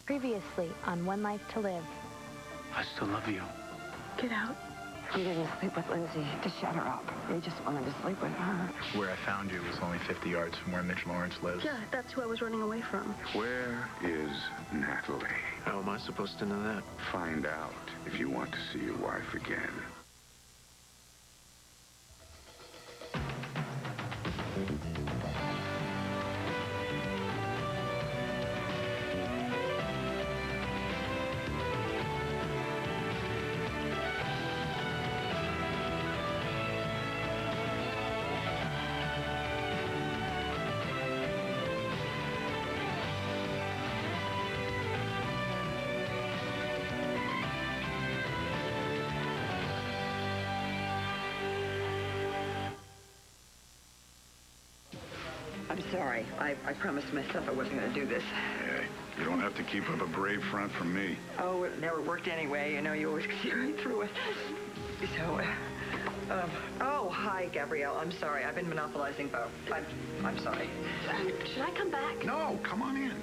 Previously on One Life to Live. I still love you. Get out. He didn't sleep with Lindsay to shut her up. He just wanted to sleep with her. Where I found you was only 50 yards from where Mitch Lawrence lives. Yeah, that's who I was running away from. Where is Natalie? How am I supposed to know that? Find out if you want to see your wife again. I'm sorry. I promised myself I wasn't going to do this. Hey, you don't have to keep up a brave front from me. Oh, it never worked anyway. You know, you always see right through it. So, oh, hi, Gabrielle. I'm sorry. I've been monopolizing Bo. I'm sorry. Should I come back? No, come on in.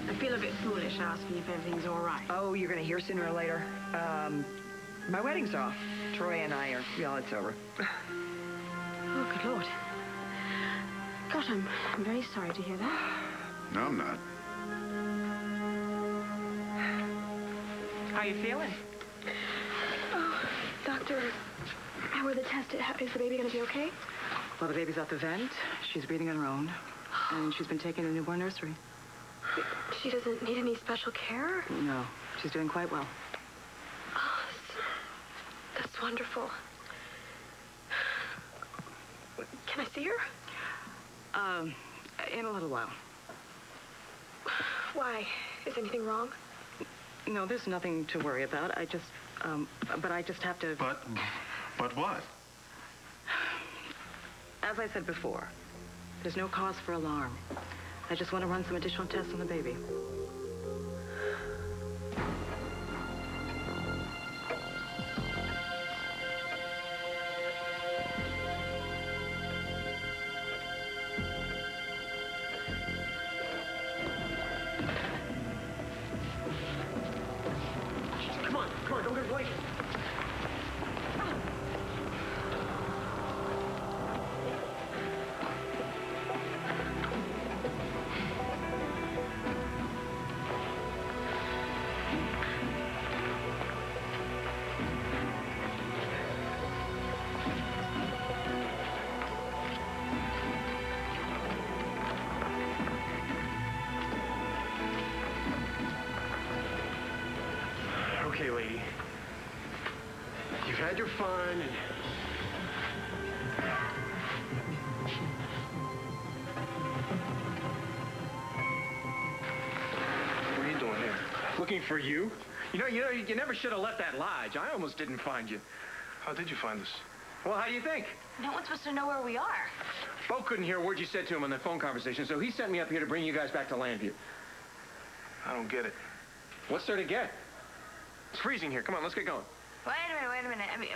I feel a bit foolish asking if everything's all right. Oh, you're going to hear sooner or later. My wedding's off. Troy and I are, well, it's over. Oh, good Lord. Gosh, I'm very sorry to hear that. No, I'm not. How you feeling? Oh, doctor, how are the tests? Is the baby going to be okay? Well, the baby's out the vent. She's breathing on her own. And she's been taken to the newborn nursery. She doesn't need any special care? No, she's doing quite well. Oh, that's wonderful. Can I see her? In a little while. Why? Is anything wrong? No, there's nothing to worry about. But I just have to... But what? As I said before, there's no cause for alarm. I just want to run some additional tests on the baby. Come on, don't get away. Okay, lady. You've had your fun and... What are you doing here? Looking for you? You never should have left that lodge. I almost didn't find you. How did you find us? Well, how do you think? No one's supposed to know where we are. Bo couldn't hear a word you said to him on the phone conversation, so he sent me up here to bring you guys back to Landview. I don't get it. What's there to get? It's freezing here. Come on, let's get going. Wait a minute. I mean,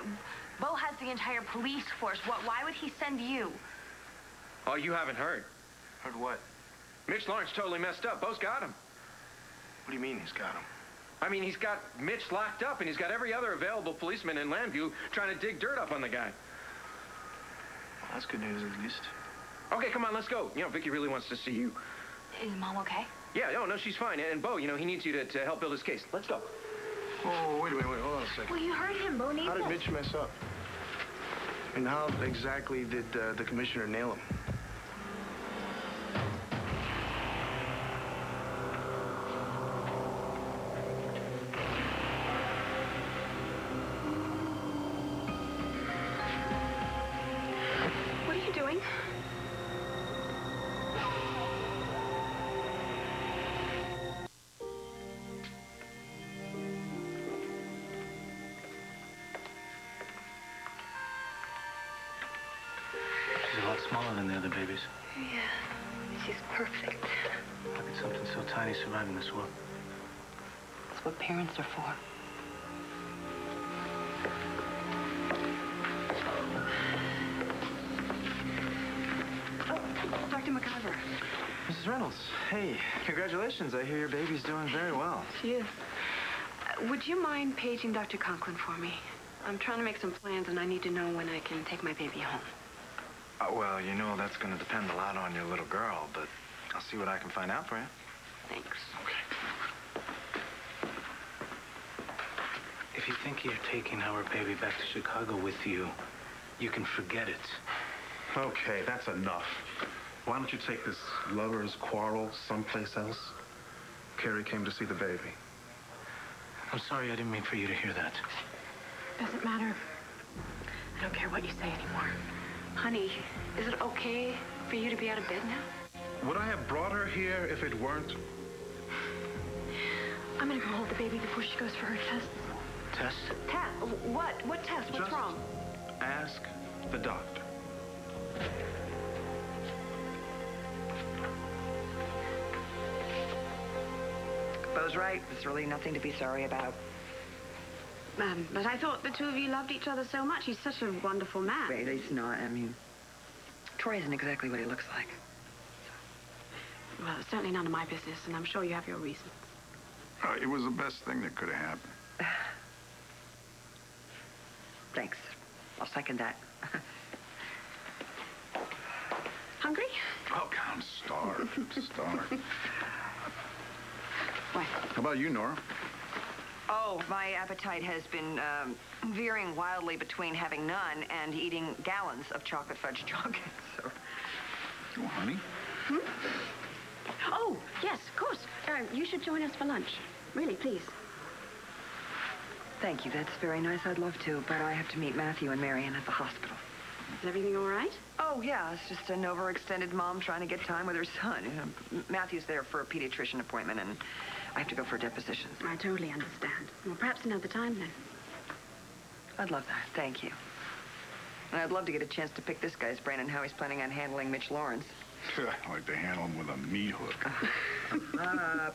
Bo has the entire police force. Why would he send you? Oh, you haven't heard. Heard what? Mitch Lawrence totally messed up. Bo's got him. What do you mean he's got him? I mean, he's got Mitch locked up, and he's got every other available policeman in Landview trying to dig dirt up on the guy. Well, that's good news, at least. Okay, come on, let's go. You know, Vicky really wants to see you. Is Mom okay? Yeah, no, she's fine. And Bo, he needs you to help build his case. Let's go. Oh, wait a minute, hold on a second. Well, you heard him. Bo needs How did us. Mitch mess up? And how exactly did the commissioner nail him? What are you doing? She's a lot smaller than the other babies. Yeah, she's perfect. How could something so tiny survive in this world? That's what parents are for. Oh, Dr. McIver. Mrs. Reynolds, hey, congratulations. I hear your baby's doing very well. She is. Would you mind paging Dr. Conklin for me? I'm trying to make some plans, and I need to know when I can take my baby home. Well, you know that's going to depend a lot on your little girl, but I'll see what I can find out for you. Thanks. Okay. If you think you're taking our baby back to Chicago with you, you can forget it. Okay, that's enough. Why don't you take this lover's quarrel someplace else? Carrie came to see the baby. I'm sorry, I didn't mean for you to hear that. Doesn't matter. I don't care what you say anymore. Honey, is it okay for you to be out of bed now? Would I have brought her here if it weren't? I'm gonna go hold the baby before she goes for her test. Tess? Test? What? What test? What's Just wrong? ask the doctor. Bo's right. There's really nothing to be sorry about. But I thought the two of you loved each other so much. He's such a wonderful man. Wait, he's not. I mean, Troy isn't exactly what he looks like. Well, it's certainly none of my business, and I'm sure you have your reasons. It was the best thing that could have happened. Thanks. I'll second that. Hungry? Oh, God, I'm starved. Starved. What? How about you, Nora? Oh, my appetite has been veering wildly between having none and eating gallons of chocolate fudge chocolate. So, Oh, honey. Oh, yes, of course. You should join us for lunch. Really, please. thank you. That's very nice. I'd love to, but I have to meet Matthew and Marion at the hospital. Is everything all right? Oh, yeah. It's just an overextended mom trying to get time with her son. You know, Matthew's there for a pediatrician appointment, and I have to go for depositions. I totally understand. Well, perhaps another time, then. I'd love that. Thank you. And I'd love to get a chance to pick this guy's brain on how he's planning on handling Mitch Lawrence. I like to handle him with a meat hook.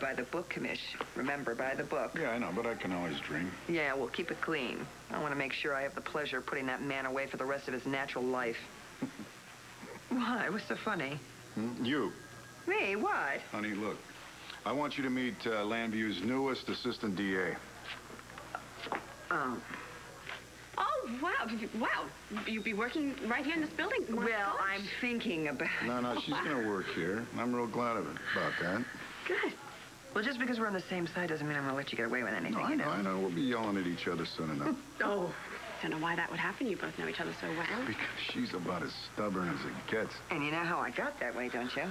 By the book, Commish. Remember, by the book. Yeah, I know, but I can always dream. Yeah, we'll keep it clean. I want to make sure I have the pleasure of putting that man away for the rest of his natural life. Why? What's so funny? You. Me? What? Honey, look. I want you to meet Landview's newest assistant DA. Oh, wow. Wow. You'd be working right here in this building? My Well, gosh. I'm thinking about... No, she's going to work here. I'm real glad of it about that. Good. Well, just because we're on the same side doesn't mean I'm going to let you get away with anything, No, you know? I know. We'll be yelling at each other soon enough. Oh, don't know why that would happen. You both know each other so well. Because she's about as stubborn as it gets. And you know how I got that way, don't you?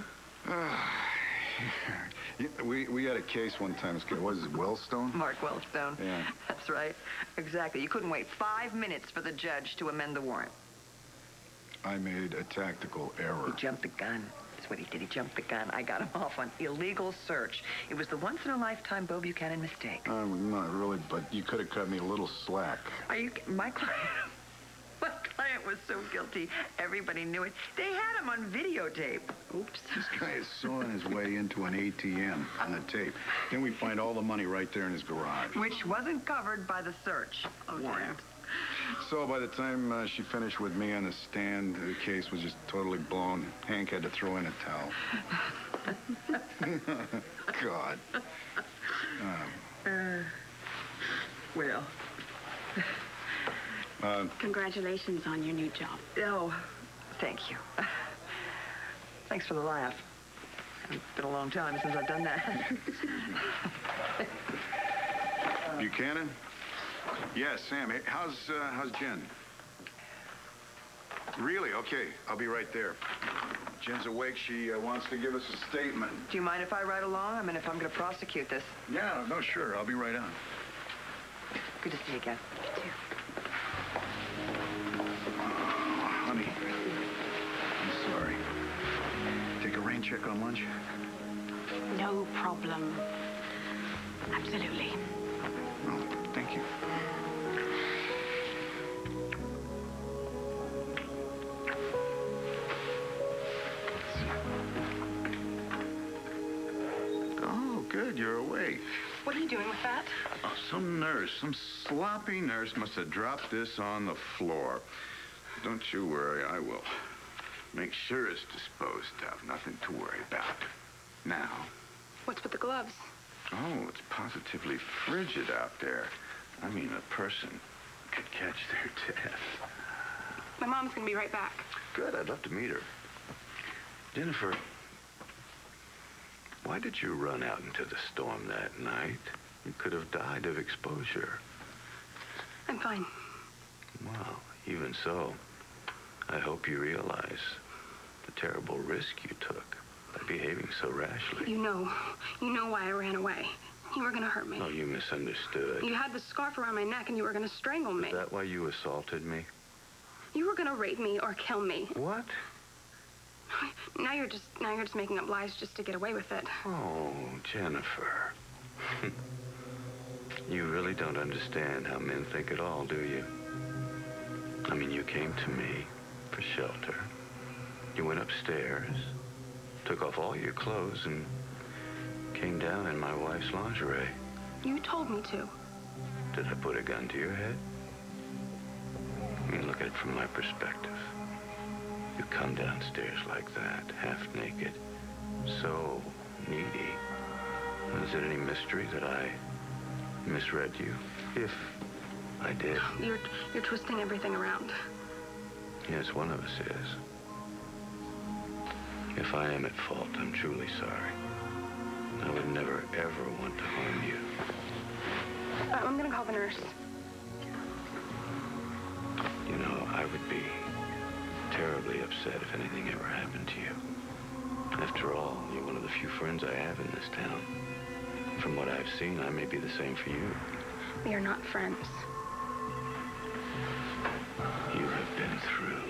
We had a case one time. What is it, Wellstone? Mark Wellstone. Yeah. That's right. Exactly. You couldn't wait 5 minutes for the judge to amend the warrant. I made a tactical He error. jumped the gun. That's what he did. He jumped the gun. I got him off on illegal search. It was the once-in-a-lifetime Bo Buchanan mistake. Not really, but you could have cut me a little slack. Are you... My client... My client was so guilty, everybody knew it. They had him on videotape. Oops. This guy is sawing his way into an ATM on the tape. Then we find all the money right there in his garage. Which wasn't covered by the search warrant. So by the time she finished with me on the stand, the case was just totally blown. Hank had to throw in a towel. God. Well. Congratulations on your new job. Oh, thank you. Thanks for the laugh. It's been a long time since I've done that. Buchanan? Yes, Sam. Hey, how's Jen? Really? Okay, I'll be right there. Jen's awake. She wants to give us a statement. Do you mind if I ride along? I mean, if I'm going to prosecute this. Yeah, no, sure. I'll be right on. Good to see you again. Honey, I'm sorry. Take a rain check on lunch? No problem. Absolutely. Oh, thank you. Oh, good. You're awake. What are you doing with that? Oh, some sloppy nurse must have dropped this on the floor. Don't you worry, I will. Make sure it's disposed of. Nothing to worry about. Now. What's with the gloves? Oh, it's positively frigid out there. I mean, a person could catch their death. My mom's gonna be right back. Good, I'd love to meet her. Jennifer, why did you run out into the storm that night? You could have died of exposure. I'm fine. Well, even so, I hope you realize the terrible risk you took by behaving so rashly. You know why I ran away. You were gonna hurt me. Oh, you misunderstood. You had the scarf around my neck and you were gonna strangle me. Is that why you assaulted me? You were gonna rape me or kill me. What? Now you're just making up lies just to get away with it. Oh, Jennifer. You really don't understand how men think at all, do you? I mean, you came to me for shelter. You went upstairs, took off all your clothes, and came down in my wife's lingerie. You told me to. Did I put a gun to your head? I mean, look at it from my perspective. You come downstairs like that, half naked, so needy. Is it any mystery that I misread you? If I did. You're twisting everything around. Yes, one of us is. If I am at fault, I'm truly sorry. I would never, ever want to harm you. I'm gonna call the nurse. You know, I would be terribly upset if anything ever happened to you. After all, you're one of the few friends I have in this town. From what I've seen, I may be the same for you. We are not friends. You have been through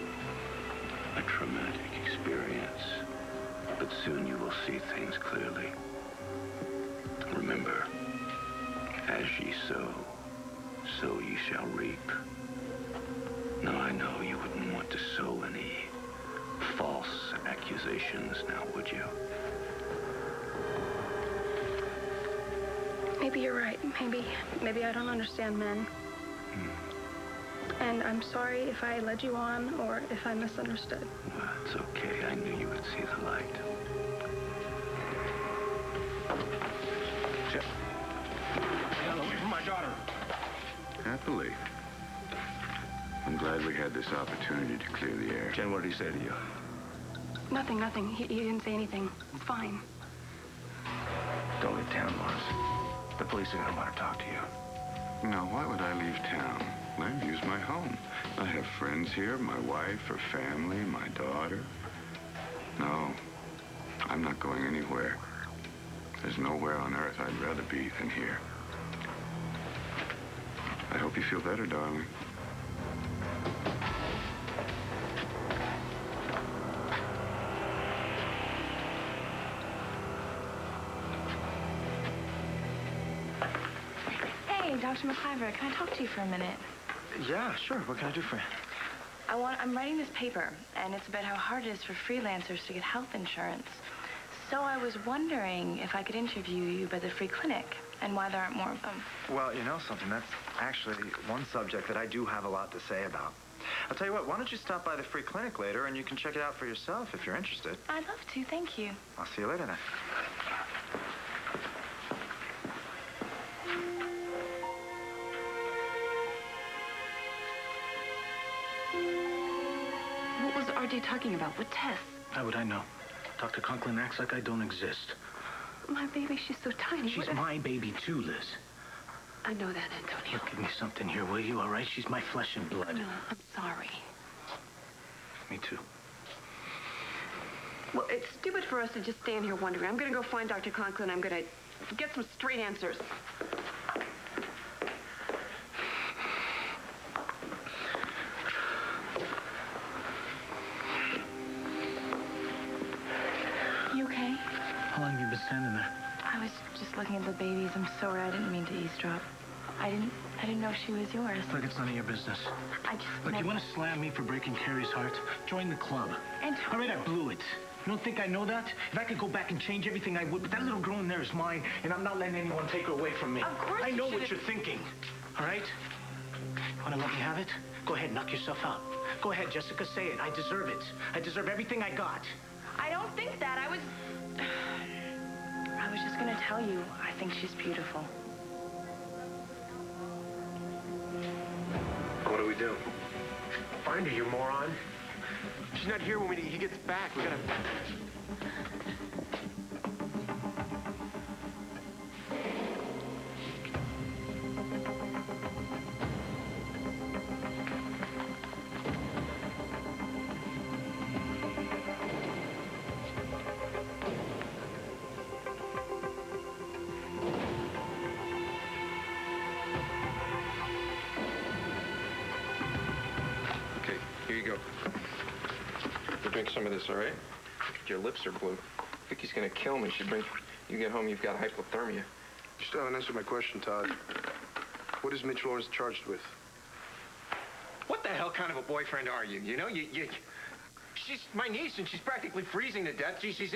a traumatic experience, but soon you will see things clearly. Remember, as ye sow, so ye shall reap. Now, I know you wouldn't want to sow any false accusations now, would you? Maybe you're right. Maybe I don't understand men. And I'm sorry if I led you on or if I misunderstood. Well, it's okay. I knew you would see the light. Jeff. Get away from my daughter. Happily. I'm glad we had this opportunity to clear the air. Jen, what did he say to you? Nothing. He didn't say anything. It's fine. Don't leave town, Mars. The police are going to want to talk to you. Now, why would I leave town? I've used my home. I have friends here, my wife, her family, my daughter. No, I'm not going anywhere. There's nowhere on earth I'd rather be than here. I hope you feel better, darling. Hey, Dr. McIver, can I talk to you for a minute? Yeah, sure. What can I do for you? I'm writing this paper, and it's about how hard it is for freelancers to get health insurance. So I was wondering if I could interview you by the free clinic, and why there aren't more of them. Well, you know something? That's actually one subject that I do have a lot to say about. I'll tell you what, why don't you stop by the free clinic later, and you can check it out for yourself if you're interested. I'd love to, thank you. I'll see you later then. What was RD talking about? What tests? How would I know? Dr. Conklin acts like I don't exist. My baby, she's so tiny. She's my baby too, Liz. I know that, Antonio. Look, give me something here, will you? All right? She's my flesh and blood. No, I'm sorry. Me too. Well, it's stupid for us to just stand here wondering. I'm going to go find Dr. Conklin. I'm going to get some straight answers. You okay? How long have you been standing there? I was just looking at the babies. I'm sorry, I didn't mean to eavesdrop. I didn't know she was yours. Look, it's none of your business. I just Look, never... you want to slam me for breaking Carrie's heart? Join the club. And... All right, I blew it. You don't think I know that? If I could go back and change everything, I would. But that little girl in there is mine, and I'm not letting anyone take her away from me. Of course I you know what should've- you're thinking. All right? You want to let me have it? Go ahead, knock yourself out. Go ahead, Jessica, say it. I deserve it. I deserve everything I got. I don't think that. I was... tell you, I think she's beautiful. What do we do? Find her, you moron. She's not here when he gets back. We gotta... Okay, here you go. You drink some of this, all right? Your lips are blue. Vicky's gonna kill me. You get home, you've got hypothermia. You still haven't answered my question, Todd. What is Mitch Lawrence charged with? What the hell kind of a boyfriend are you? You know, she's my niece, and she's practically freezing to death. She's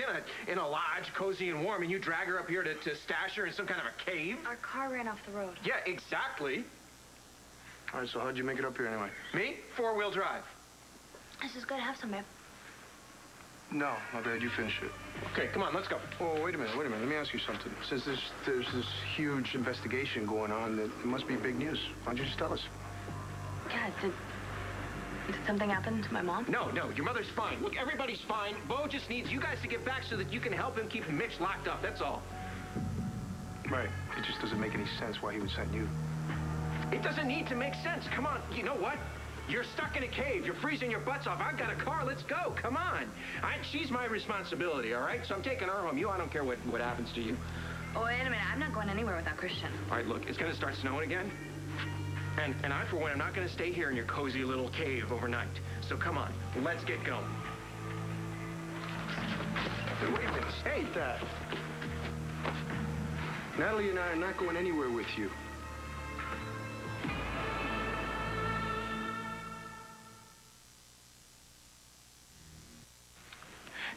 in a lodge, cozy and warm, and you drag her up here to stash her in some kind of a cave? Our car ran off the road. Yeah, exactly. All right, so how'd you make it up here anyway? Me? 4-wheel drive. This is good. Have some, babe. No, my bad. You finish it. Okay, come on, let's go. Oh, wait a minute. Let me ask you something. Since there's this huge investigation going on, it must be big news. Why don't you just tell us? Yeah, did something happen to my mom? No, your mother's fine. Look, everybody's fine. Bo just needs you guys to get back so that you can help him keep Mitch locked up, that's all. Right. It just doesn't make any sense why he would send you. It doesn't need to make sense. Come on, you know what? You're stuck in a cave. You're freezing your butts off. I've got a car. Let's go. Come on. She's my responsibility, all right? So I'm taking her home. I don't care what happens to you. Oh, wait a minute. I'm not going anywhere without Christian. All right, look, it's going to start snowing again. And I, for one, am not going to stay here in your cozy little cave overnight. So come on, let's get going. Hey, wait a minute. Hey, Dad. Natalie and I are not going anywhere with you.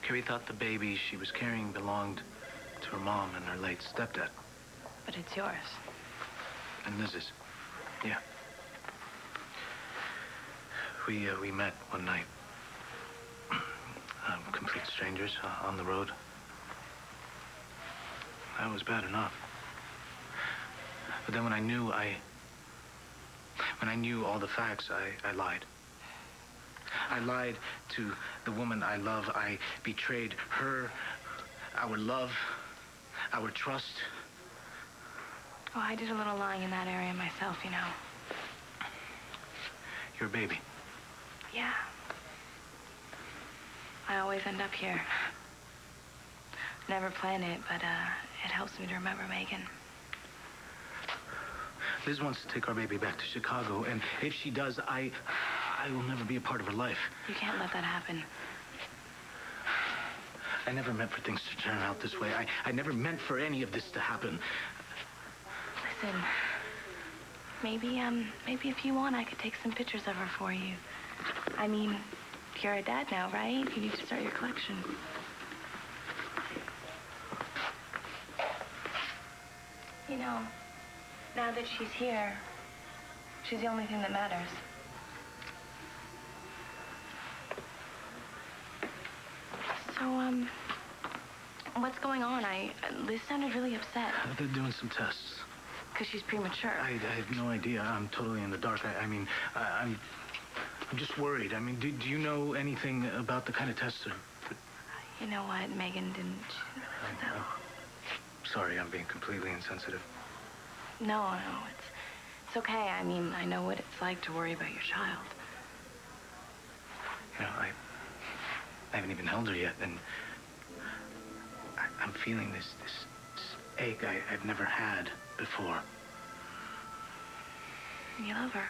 Carrie thought the baby she was carrying belonged to her mom and her late stepdad. But it's yours. And Liz's. Yeah. We met one night. Complete strangers on the road. That was bad enough. But then when I knew all the facts, I lied. I lied to the woman I love. I betrayed her, our love, our trust. Oh, I did a little lying in that area myself, you know. You're a baby. Yeah. I always end up here. Never plan it, but it helps me to remember Megan. Liz wants to take our baby back to Chicago, and if she does, I will never be a part of her life. You can't let that happen. I never meant for things to turn out this way. I never meant for any of this to happen. Listen, maybe if you want, I could take some pictures of her for you. I mean, you're a dad now, right? You need to start your collection. You know, now that she's here, she's the only thing that matters. So, what's going on? Liz sounded really upset. They're doing some tests. Because she's premature. I have no idea. I'm totally in the dark. I'm just worried. I mean, do you know anything about the kind of tests? You know what? Megan didn't really Sorry, I'm being completely insensitive. No, it's okay. I mean, I know what it's like to worry about your child. You know, I haven't even held her yet, and I'm feeling this ache I've never had before. You love her.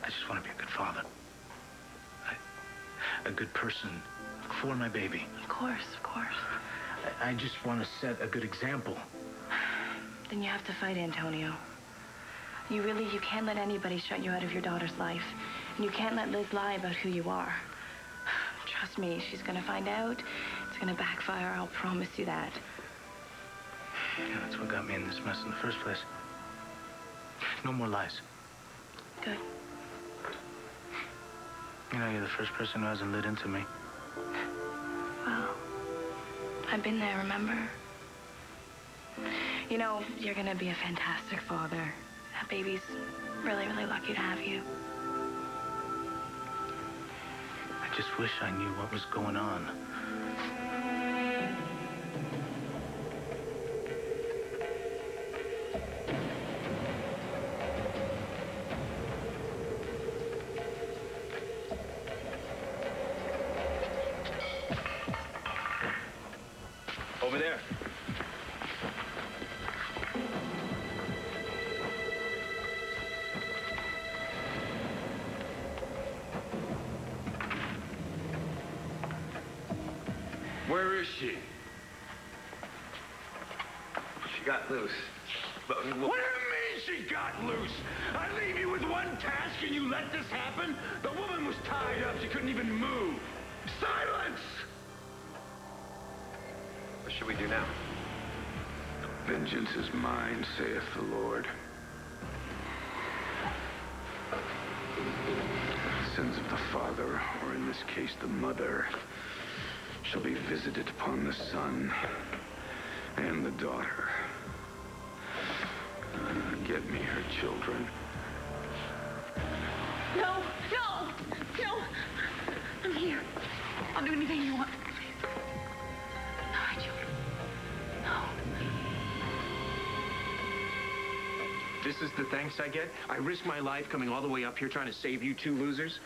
I just want to be a good father. A good person for my baby. Of course, of course. I just want to set a good example. Then you have to fight, Antonio. You can't let anybody shut you out of your daughter's life. And you can't let Liz lie about who you are. Trust me, she's gonna find out. It's gonna backfire, I'll promise you that. Yeah, that's what got me in this mess in the first place. No more lies. Good. You know, you're the first person who hasn't lit into me. Well, I've been there, remember? You know, you're gonna be a fantastic father. That baby's really, really lucky to have you. I just wish I knew what was going on. Over there. Where is she? She got loose. But What do you mean she got loose? I leave you with one task and you let this happen? The woman was tied up. She couldn't even move. Silence! what should we do now? Vengeance is mine, saith the Lord. Sins of the father, or in this case the mother, shall be visited upon the son and the daughter. Get me her children. No, no, no. I'm here. I'll do anything you want. Please. No, my children. No. This is the thanks I get? I risked my life coming all the way up here trying to save you two losers?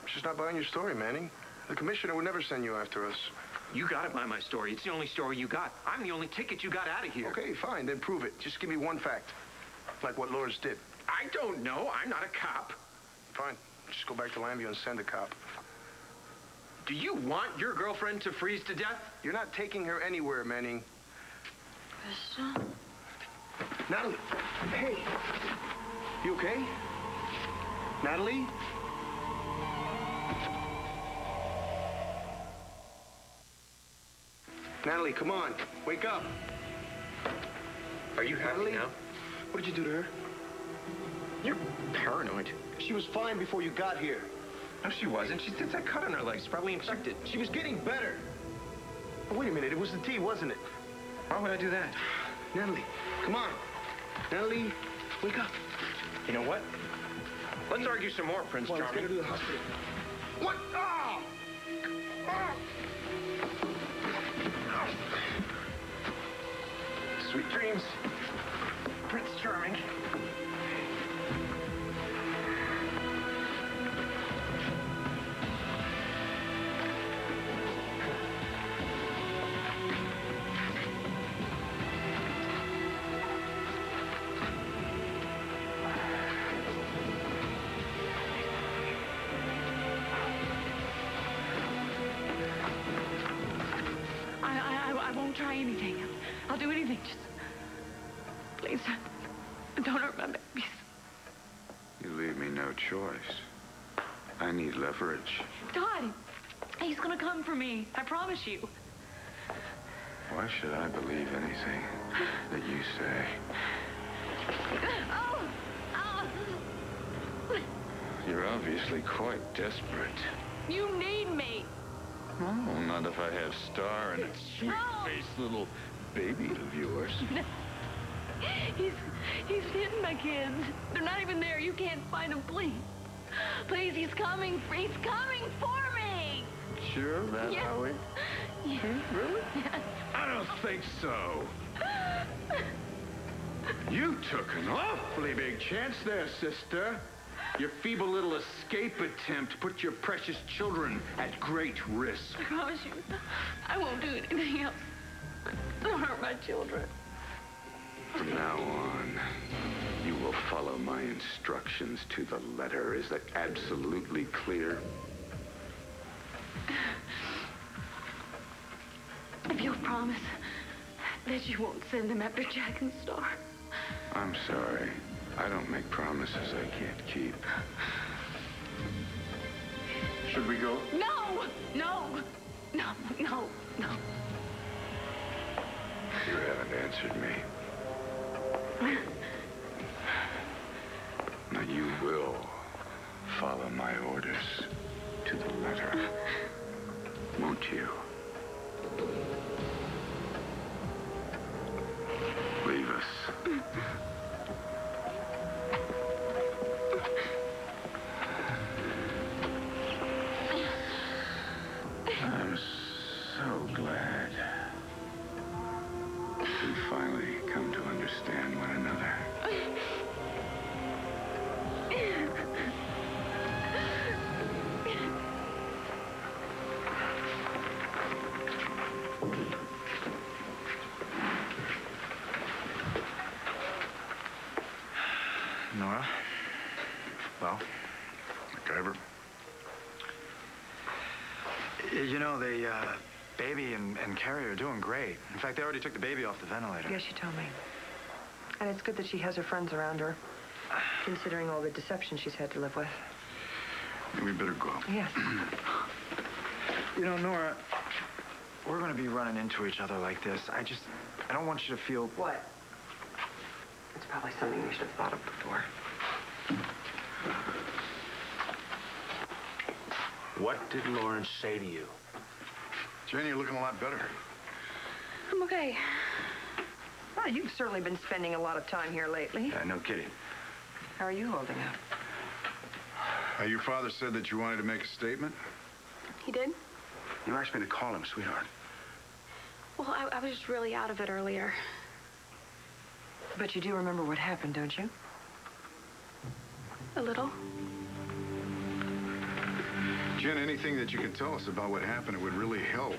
She's not buying your story, Manning. The commissioner would never send you after us. You got to buy my story. It's the only story you got. I'm the only ticket you got out of here. Okay, fine, then prove it. Just give me one fact. Like what Lourdes did. I don't know. I'm not a cop. Fine. Just go back to Lambview and send a cop. Do you want your girlfriend to freeze to death? You're not taking her anywhere, Manning. Krista? Natalie! Hey! You okay? Natalie? Natalie, come on. Wake up. Are you happy Natalie? now? What did you do to her? You're paranoid. She was fine before you got here. No, she wasn't. She did that cut on her leg. It's probably infected. She was getting better. Oh, wait a minute. It was the tea, wasn't it? Why would I do that? Natalie, come on. Natalie, wake up. You know what? Let's argue some more, Prince Come on, let's get her Charming. to the hospital. What? Ah! Ah! Sweet dreams, Prince Charming. I won't try anything. I'll do anything. Just please don't hurt my babies. You leave me no choice. I need leverage. God, he's gonna come for me. I promise you. Why should I believe anything that you say? Oh! Oh! You're obviously quite desperate. You need me. Oh, not if I have Star and that sweet-faced little baby of yours. He's hitting my kids. They're not even there. You can't find them. Please. Please, he's coming. He's coming for me. Sure, that's Yes. how it... Yes. Really? Yes. I don't think so. You took an awfully big chance there, sister. Your feeble little escape attempt put your precious children at great risk. I promise you, I won't do anything else. Don't hurt my children. From now on, you will follow my instructions to the letter. Is that absolutely clear? If you'll promise that you won't send them after Jack and Star. I'm sorry. I don't make promises I can't keep. Should we go? No! No! No, no, no. You haven't answered me. Now you will follow my orders to the letter, won't you? glad we finally come to understand one another. Nora? Well? MacGyver? You know, the baby and Carrie are doing great. In fact, they already took the baby off the ventilator. Yes, she told me. And it's good that she has her friends around her, considering all the deception she's had to live with. We better go. Yes. You know, Nora, we're going to be running into each other like this. I don't want you to feel... What? It's probably something we should have thought of before. What did Lawrence say to you? Jen, you're looking a lot better. I'm okay. Well, you've certainly been spending a lot of time here lately. Yeah, no kidding. How are you holding up? Your father said that you wanted to make a statement? He did? You asked me to call him, sweetheart. Well, I was just really out of it earlier. But you do remember what happened, don't you? A little. Jen, anything that you can tell us about what happened, it would really help.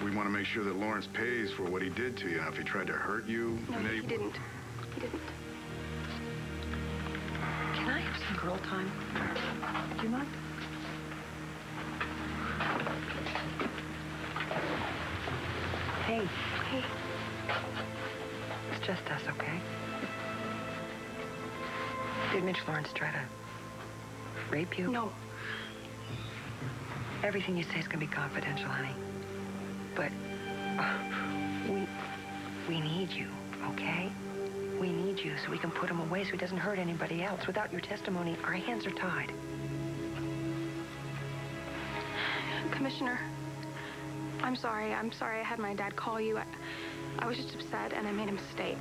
We want to make sure that Lawrence pays for what he did to you. Now, if he tried to hurt you... No, he didn't. He didn't. Can I have some girl time? Do you mind? Hey. Hey. It's just us, okay? Did Mitch Lawrence try to rape you? No. Everything you say is going to be confidential, honey. But we need you, okay? We need you so we can put him away so he doesn't hurt anybody else. Without your testimony, our hands are tied. Commissioner, I'm sorry. I'm sorry I had my dad call you. I was just upset and I made a mistake.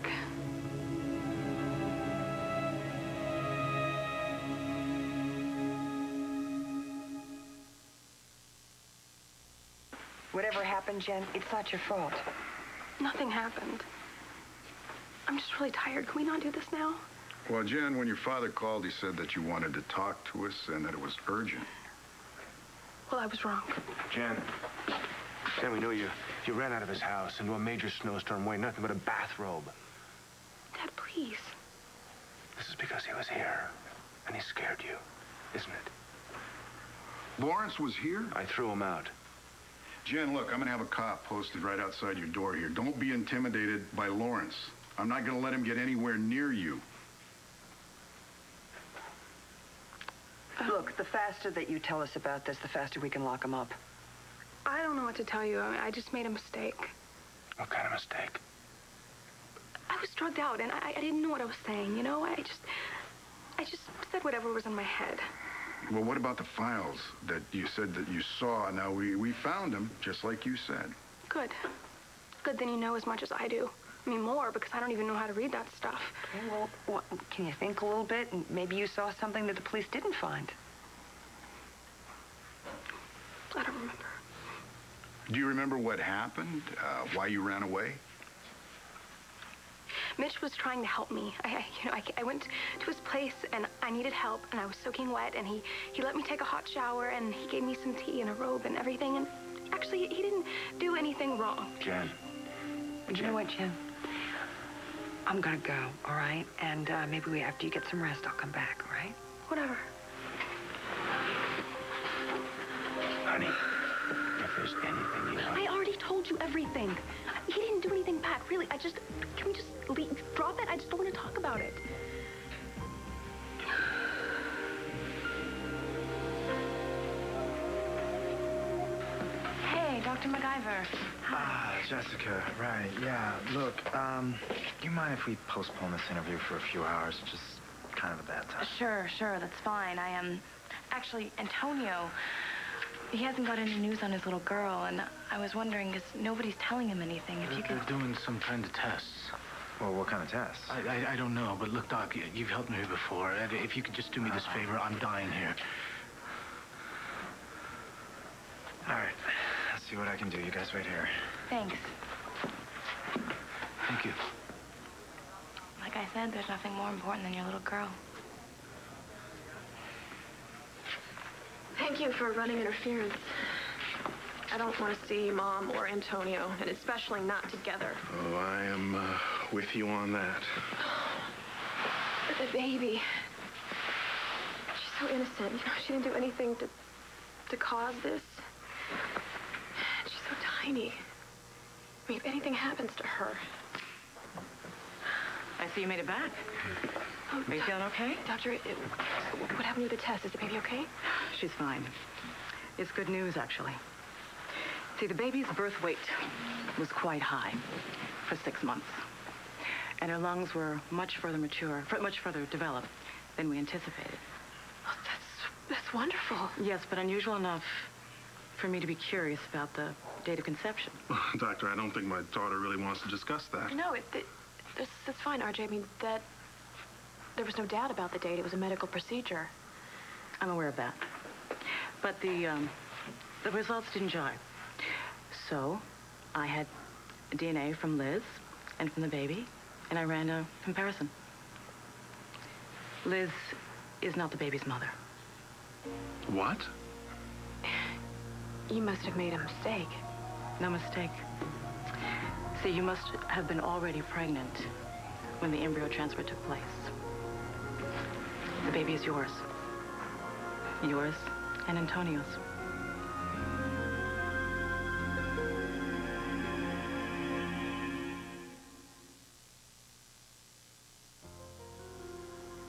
Whatever happened, Jen, it's not your fault. Nothing happened. I'm just really tired. Can we not do this now? Well, Jen, when your father called, he said that you wanted to talk to us and that it was urgent. Well, I was wrong. Jen, we know you ran out of his house into a major snowstorm wearing nothing but a bathrobe. Dad, please. This is because he was here, and he scared you, isn't it? Lawrence was here? I threw him out. Jen, look, I'm going to have a cop posted right outside your door here. Don't be intimidated by Lawrence. I'm not going to let him get anywhere near you. Look, the faster that you tell us about this, the faster we can lock him up. I don't know what to tell you. I just made a mistake. What kind of mistake? I was drugged out, and I didn't know what I was saying, you know? I just said whatever was in my head. Well, what about the files that you said that you saw? Now, we found them, just like you said. Good. Good, then you know as much as I do. I mean, more, because I don't even know how to read that stuff. Okay, well, can you think a little bit? And maybe you saw something that the police didn't find. I don't remember. Do you remember what happened? Why you ran away? Mitch was trying to help me. I went to his place, and I needed help, and I was soaking wet, and he let me take a hot shower, and he gave me some tea and a robe and everything, and actually, he didn't do anything wrong. Jen. You know what, Jen? I'm gonna go, all right? And maybe after you get some rest, I'll come back, all right? Whatever. Honey, if there's anything you want... I already told you everything. He didn't do anything bad, really. Can we just drop it? I just don't want to talk about it. Hey, Dr. MacGyver. Jessica, right, yeah. Look, do you mind if we postpone this interview for a few hours? It's just kind of a bad time. Sure, that's fine. I am... Actually, Antonio, he hasn't got any news on his little girl, and I was wondering, because nobody's telling him anything, if you could... They're doing some kind of tests. Well, what kind of tests? I don't know, but look, Doc, you've helped me before. If you could just do me this favor, I'm dying here. All right, let's see what I can do. You guys wait here. Thanks. Thank you. Like I said, there's nothing more important than your little girl. Thank you for running interference. I don't want to see Mom or Antonio, and especially not together. Oh, I am with you on that. But the baby. She's so innocent. You know, she didn't do anything to cause this. She's so tiny. I mean, if anything happens to her. I see you made it back. Oh, Are you feeling okay? Doctor, what happened with the test? Is the baby okay? She's fine. It's good news, actually. See, the baby's birth weight was quite high for 6 months. And her lungs were much further developed than we anticipated. Oh, that's wonderful. Yes, but unusual enough for me to be curious about the date of conception. Doctor, I don't think my daughter really wants to discuss that. No, that's fine, RJ. I mean, there was no doubt about the date. It was a medical procedure. I'm aware of that. But the results didn't jive. So I had DNA from Liz and from the baby, and I ran a comparison. Liz is not the baby's mother. What? You must have made a mistake. No mistake. See, you must have been already pregnant when the embryo transfer took place. The baby is yours. Yours and Antonio's.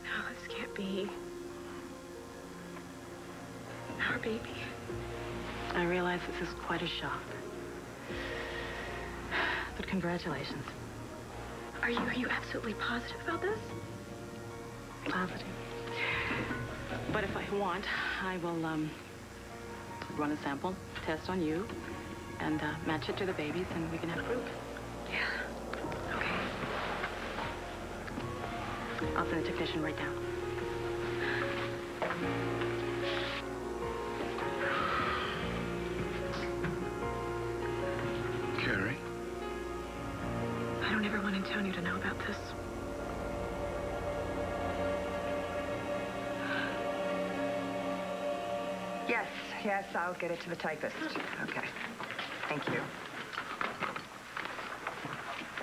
No, this can't be our baby. I realize this is quite a shock. But congratulations. Are you absolutely positive about this? Positive. But if I want, I will run a sample test on you and match it to the babies, and we can have proof. Yeah. Okay. I'll send a technician right now. Carrie? I don't ever want Antonio to know about this. Yes, I'll get it to the typist. Okay. Thank you.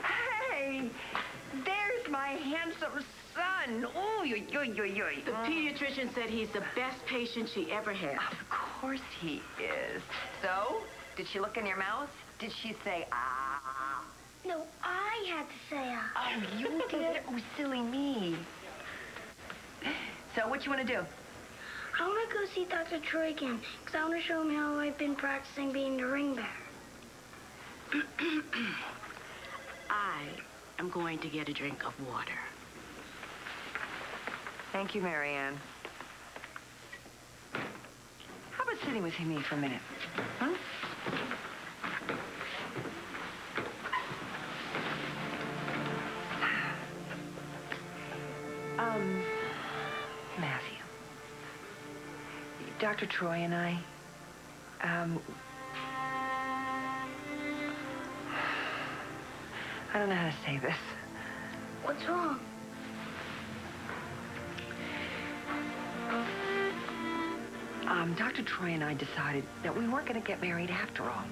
Hey, there's my handsome son. The pediatrician said he's the best patient she ever had. Of course he is. So, did she look in your mouth? Did she say, ah? No, I had to say ah. Oh, you did? Oh, silly me. So, what you want to do? I want to go see Dr. Troy again, because I want to show him how I've been practicing being the ring bearer. I am going to get a drink of water. Thank you, Marianne. How about sitting with me for a minute? Huh? Matthew. Dr. Troy and I, I don't know how to say this. What's wrong? Dr. Troy and I decided that we weren't going to get married after all.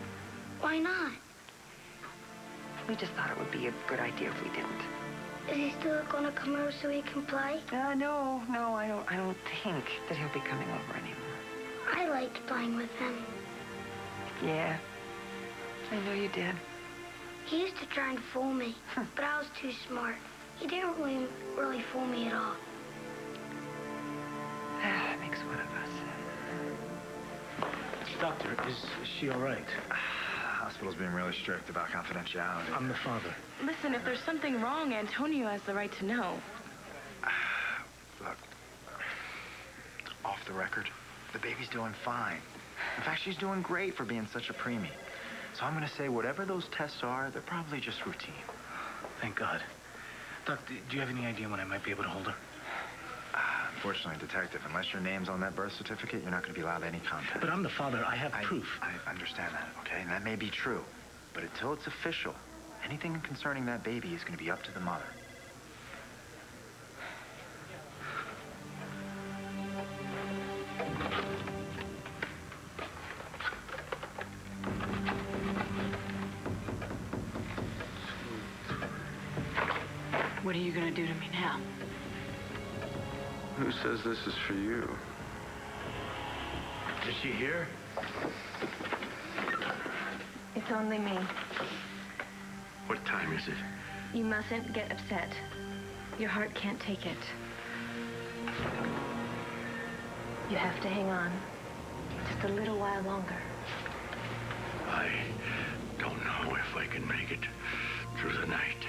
Why not? We just thought it would be a good idea if we didn't. Is he still going to come over so he can play? No, I don't think that he'll be coming over anymore. I liked playing with him. Yeah, I know you did. He used to try and fool me, but I was too smart. He didn't really fool me at all. That makes one of us. Doctor, is she all right? Hospital's being really strict about confidentiality. I'm the father. Listen, if there's something wrong, Antonio has the right to know. Look, off the record, the baby's doing fine. In fact, she's doing great for being such a preemie. So I'm going to say whatever those tests are, they're probably just routine. Thank God. Doc, do you have any idea when I might be able to hold her? Unfortunately, Detective, unless your name's on that birth certificate, you're not going to be allowed any contact. But I'm the father. I have proof. I understand that, okay? And that may be true. But until it's official, anything concerning that baby is going to be up to the mother. What are you gonna do to me now? Who says this is for you? Is she here? It's only me. What time is it? You mustn't get upset. Your heart can't take it. You have to hang on. Just a little while longer. I don't know if I can make it through the night.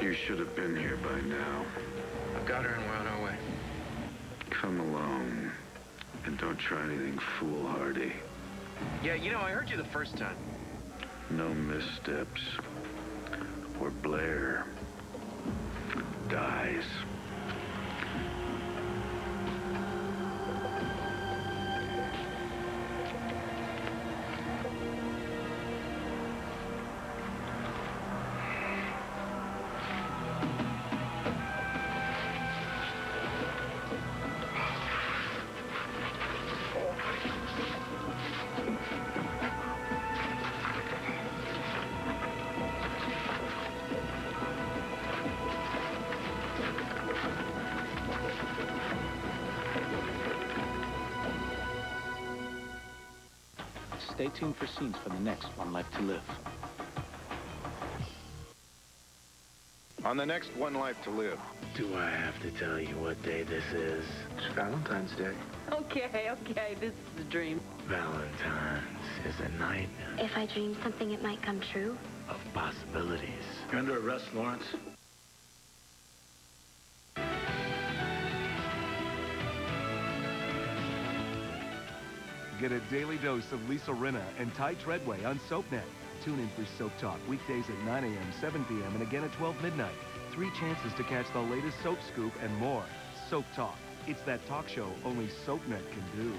You should have been here by now. I've got her and we're on our way. Come along. And don't try anything foolhardy. Yeah, you know, I heard you the first time. No missteps. Or Blair dies. Stay tuned for scenes for the next One Life to Live. On the next One Life to Live. Do I have to tell you what day this is? It's Valentine's Day. Okay, this is a dream. Valentine's is a night If I dream something, it might come true. of possibilities. You're under arrest, Lawrence. Get a daily dose of Lisa Rinna and Ty Treadway on SoapNet. Tune in for Soap Talk weekdays at 9 a.m., 7 p.m., and again at 12 midnight. 3 chances to catch the latest soap scoop and more. Soap Talk. It's that talk show only SoapNet can do.